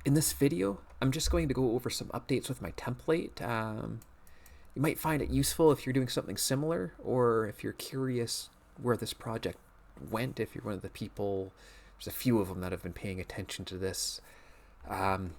In this video, I'm just going to go over some updates with my template. You might find it useful if you're doing something similar, or if you're curious where this project went, if you're one of the people, there's a few of them that have been paying attention to this. Um,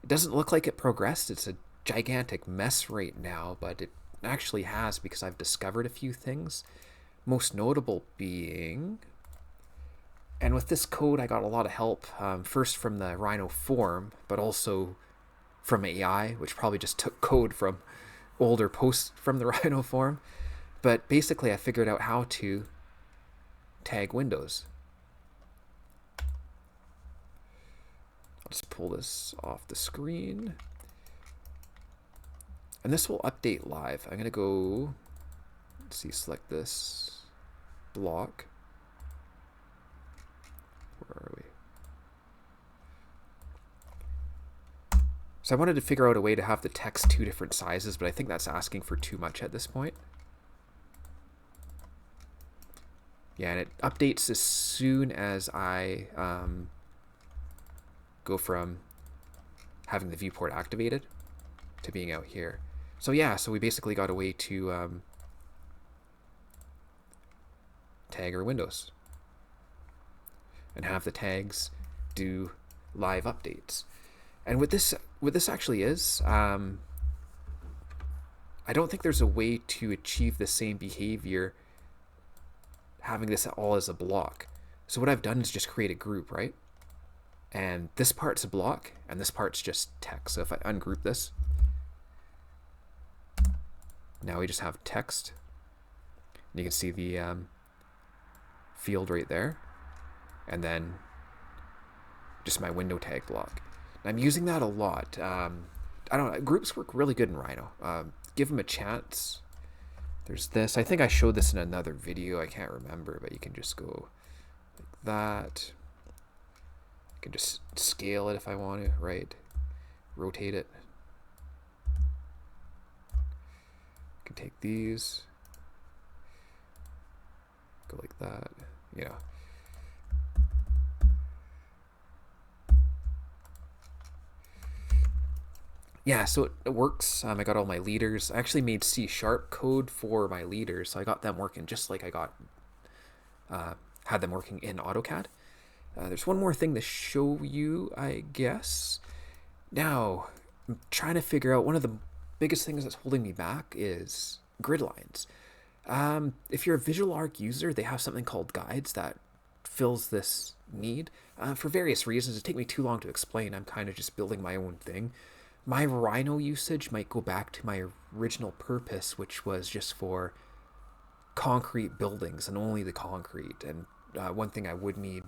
it doesn't look like it progressed. It's a gigantic mess right now, but it actually has, because I've discovered a few things. Most notable being, and with this code, I got a lot of help, first from the Rhino forum, but also from AI, which probably just took code from older posts from the Rhino forum. But basically, I figured out how to tag windows. I'll just pull this off the screen. And this will update live. I'm going to go, let's see, select this block. Where are we? So I wanted to figure out a way to have the text two different sizes, but I think that's asking for too much at this point. Yeah, and it updates as soon as I go from having the viewport activated to being out here. So yeah, so we basically got a way to tag our windows and have the tags do live updates. And what this actually is, I don't think there's a way to achieve the same behavior having this all as a block. So what I've done is just create a group, right? And this part's a block, and this part's just text. So if I ungroup this, now we just have text. And you can see the field right there, and then just my window tag block. And I'm using that a lot. I don't know, groups work really good in Rhino. Give them a chance. There's this. I think I showed this in another video. I can't remember, but you can just go like that. I can just scale it if I want to, right? Rotate it. I can take these, go like that, you know. Yeah, so it works. I got all my leaders. I actually made C# code for my leaders, so I got them working just like I got had them working in AutoCAD. There's one more thing to show you, I guess. Now, I'm trying to figure out, one of the biggest things that's holding me back is grid lines. If you're a Visual Arc user, they have something called guides that fills this need. For various reasons, it take me too long to explain. I'm kind of just building my own thing. My Rhino usage might go back to my original purpose, which was just for concrete buildings and only the concrete. And one thing I would need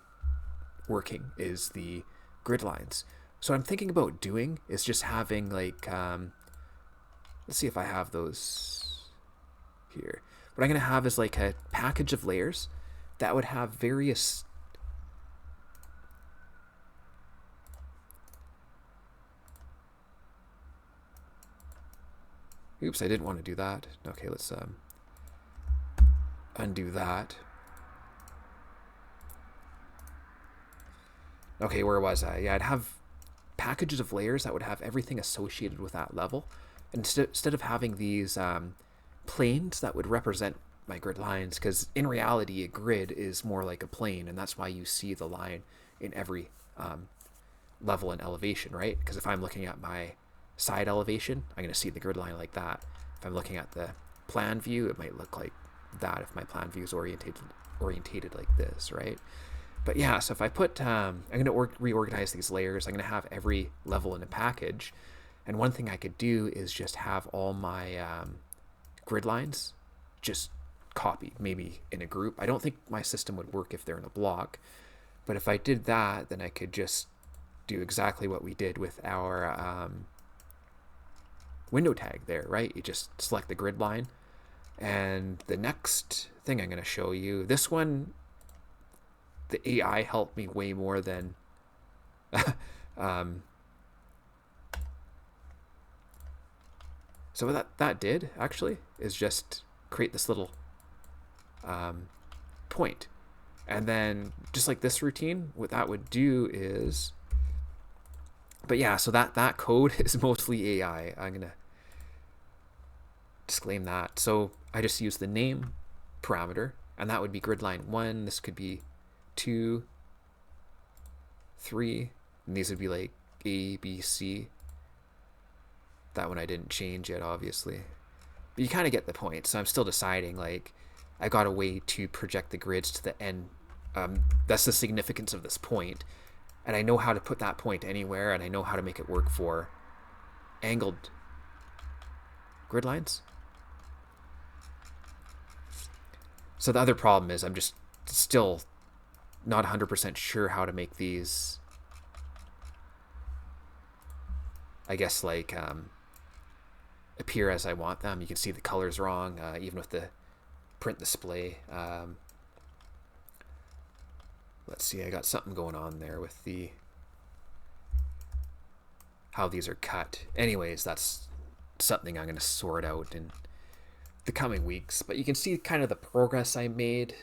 working is the grid lines. So what I'm thinking about doing is just having like, let's see if I have those here. What I'm going to have is like a package of layers that would have various oops, I didn't want to do that. Okay, let's undo that. Okay, where was I? Yeah, I'd have packages of layers that would have everything associated with that level. Instead of having these planes that would represent my grid lines, because in reality a grid is more like a plane, and that's why you see the line in every level and elevation, right? Because if I'm looking at my side elevation, I'm going to see the grid line like that. If I'm looking at the plan view, it might look like that if my plan view is orientated like this, right? But yeah, so if I put, I'm going to reorganize these layers. I'm going to have every level in a package. And one thing I could do is just have all my grid lines just copied, maybe in a group. I don't think my system would work if they're in a block. But if I did that, then I could just do exactly what we did with our window tag there, right? You just select the grid line. And the next thing I'm going to show you, this one, the AI helped me way more than so what that did actually is just create this little point. And then just like this routine, what that would do is, But yeah, so that code is mostly AI. I'm gonna disclaim that. So I just use the name parameter, and that would be grid line 1. This could be 2, 3, and these would be like A, B, C. That one I didn't change yet, obviously. But you kind of get the point. So I'm still deciding, like, I got a way to project the grids to the end. That's the significance of this point. And I know how to put that point anywhere, and I know how to make it work for angled grid lines. So the other problem is I'm just still not 100% sure how to make these, I guess, like, appear as I want them. You can see the color's wrong, even with the print display. Let's see, I got something going on there with the how these are cut. Anyways, that's something I'm going to sort out in the coming weeks. But you can see kind of the progress I made.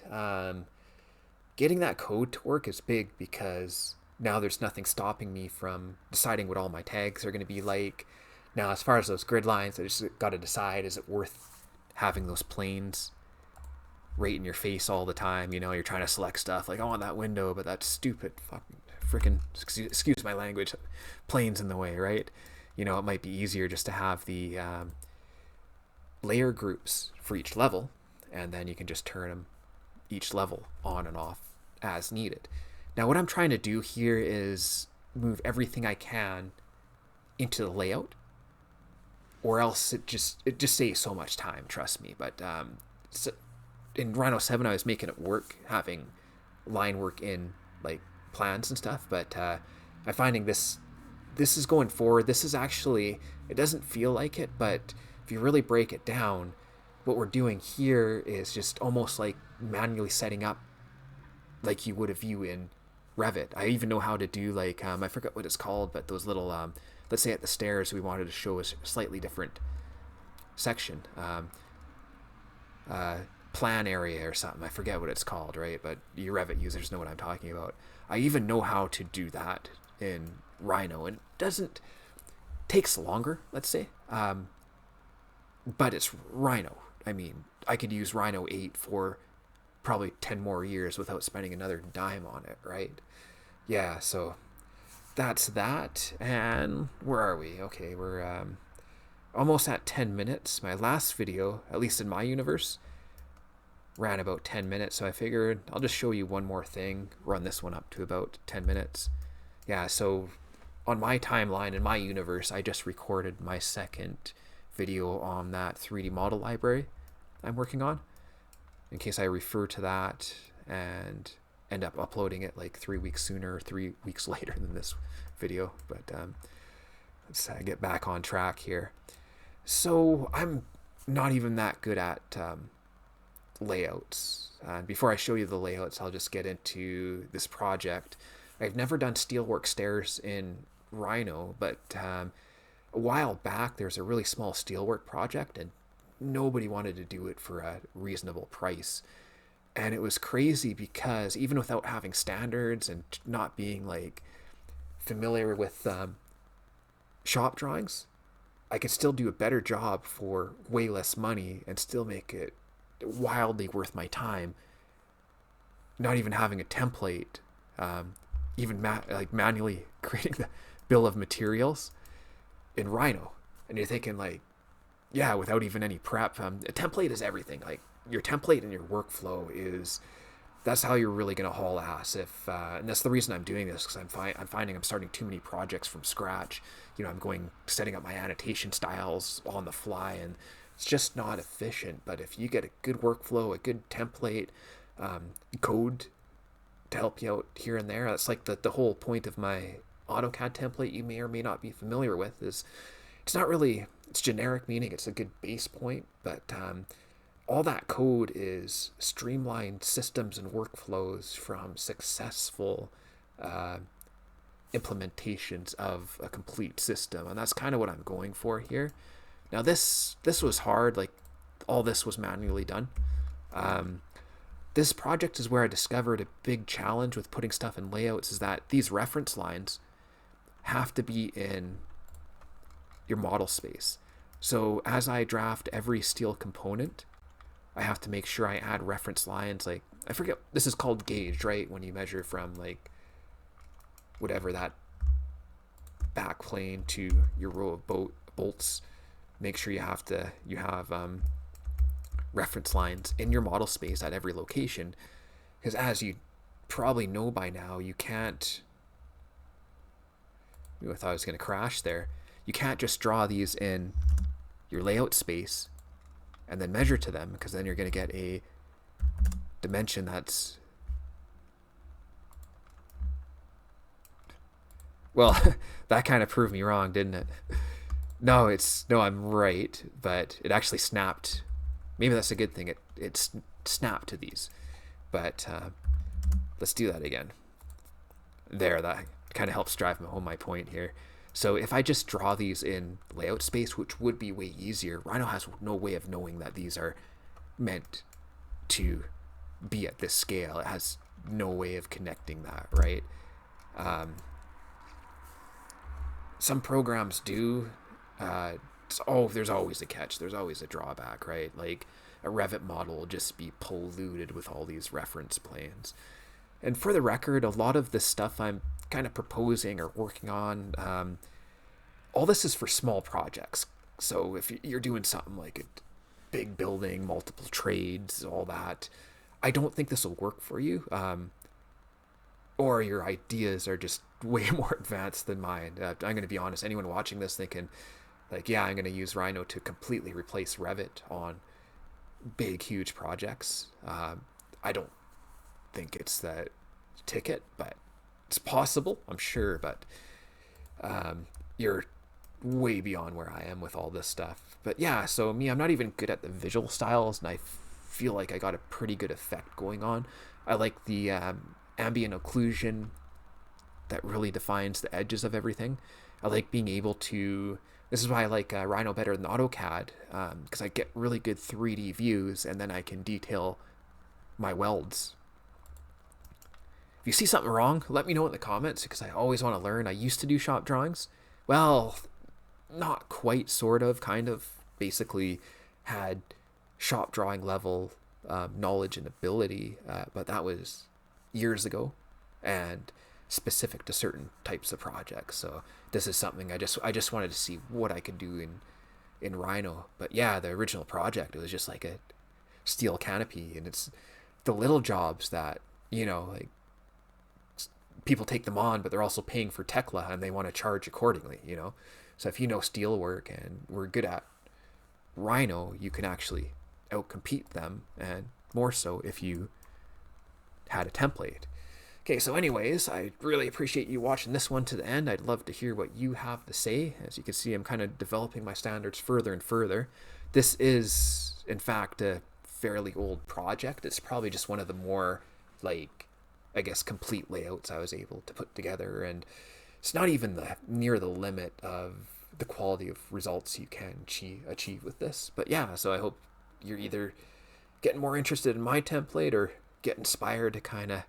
Getting that code to work is big because now there's nothing stopping me from deciding what all my tags are going to be like. Now, as far as those grid lines, I just got to decide, is it worth having those planes right in your face all the time? You know, you're trying to select stuff like, I want that window, but that's stupid fucking freaking, excuse my language, planes in the way, right? You know, it might be easier just to have the layer groups for each level, and then you can just turn them each level on and off as needed. Now, what I'm trying to do here is move everything I can into the layout, or else it just saves so much time, trust me. But so in Rhino 7, I was making it work, having line work in like plans and stuff. But I'm finding this is going forward. This is actually, it doesn't feel like it, but if you really break it down, what we're doing here is just almost like manually setting up like you would a view in Revit. I even know how to do like, I forget what it's called, but those little, let's say at the stairs, we wanted to show a slightly different section, plan area or something. I forget what it's called, right? But you Revit users know what I'm talking about. I even know how to do that in Rhino, and it takes longer, let's say, but it's Rhino. I mean, I could use Rhino 8 for probably 10 more years without spending another dime on it, right? Yeah, so that's that. And where are we? Okay, we're almost at 10 minutes. My last video, at least in my universe, ran about 10 minutes, so I figured I'll just show you one more thing, run this one up to about 10 minutes. Yeah, so on my timeline in my universe, I just recorded my second video on that 3D model library I'm working on, in case I refer to that and end up uploading it like 3 weeks sooner or 3 weeks later than this video. But let's get back on track here. So I'm not even that good at layouts. Before I show you the layouts, I'll just get into this project. I've never done steelwork stairs in Rhino, but a while back there's a really small steelwork project and nobody wanted to do it for a reasonable price. And it was crazy because even without having standards and not being like familiar with shop drawings, I could still do a better job for way less money and still make it wildly worth my time. Not even having a template, even like manually creating the bill of materials in Rhino. And you're thinking like, yeah, without even any prep, a template is everything. Like your template and your workflow that's how you're really going to haul ass. And that's the reason I'm doing this, because I'm finding I'm starting too many projects from scratch. You know, I'm setting up my annotation styles on the fly, and it's just not efficient. But if you get a good workflow, a good template, code to help you out here and there, that's like the whole point of my AutoCAD template you may or may not be familiar with. Is it's not really, it's generic, meaning it's a good base point, but all that code is streamlined systems and workflows from successful implementations of a complete system, and that's kind of what I'm going for here. Now this was hard, like all this was manually done. This project is where I discovered a big challenge with putting stuff in layouts, is that these reference lines have to be in your model space. So as I draft every steel component, I have to make sure I add reference lines. Like, I forget, this is called gauge, right? When you measure from like whatever that back plane to your row of bolts, make sure you have reference lines in your model space at every location, because as you probably know by now, you can't. I thought I was going to crash there. You can't just draw these in your layout space and then measure to them, because then you're going to get a dimension that's, well, that kind of proved me wrong, didn't it? No, I'm right, but it actually snapped. Maybe that's a good thing. It snapped to these, but let's do that again. There, that kind of helps drive home my point here. So if I just draw these in layout space, which would be way easier, Rhino has no way of knowing that these are meant to be at this scale. It has no way of connecting that, right? Some programs do. There's always a catch. There's always a drawback, right? Like a Revit model will just be polluted with all these reference planes. And for the record, a lot of the stuff I'm kind of proposing or working on, all this is for small projects. So if you're doing something like a big building, multiple trades, all that, I don't think this will work for you. Or your ideas are just way more advanced than mine. I'm going to be honest, anyone watching this thinking, like, yeah, I'm going to use Rhino to completely replace Revit on big, huge projects. I don't think it's that ticket, but it's possible, I'm sure. But you're way beyond where I am with all this stuff. But yeah, so me, I'm not even good at the visual styles, and I feel like I got a pretty good effect going on. I like the ambient occlusion that really defines the edges of everything. I like being able to, this is why I like Rhino better than AutoCAD, because I get really good 3D views, and then I can detail my welds. If you see something wrong, let me know in the comments, because I always want to learn. I used to do shop drawings. Well, not quite, sort of, kind of. Basically had shop drawing level knowledge and ability, but that was years ago and specific to certain types of projects. So this is something I just wanted to see what I could do in Rhino. But yeah, the original project, it was just like a steel canopy, and it's the little jobs that, like, people take them on, but they're also paying for Tekla and they want to charge accordingly, So if you know steel work and we're good at Rhino, you can actually outcompete them, and more so if you had a template. Okay, so anyways, I really appreciate you watching this one to the end. I'd love to hear what you have to say. As you can see, I'm kind of developing my standards further and further. This is, in fact, a fairly old project. It's probably just one of the more, like, I guess, complete layouts I was able to put together, and it's not even near the limit of the quality of results you can achieve with this. But yeah, so I hope you're either getting more interested in my template or get inspired to kind of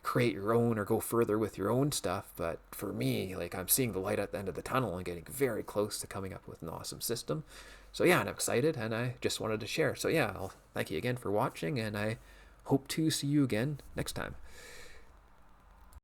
create your own or go further with your own stuff. But for me, like, I'm seeing the light at the end of the tunnel and getting very close to coming up with an awesome system. So yeah, and I'm excited, and I just wanted to share. So yeah, I'll thank you again for watching, and I hope to see you again next time.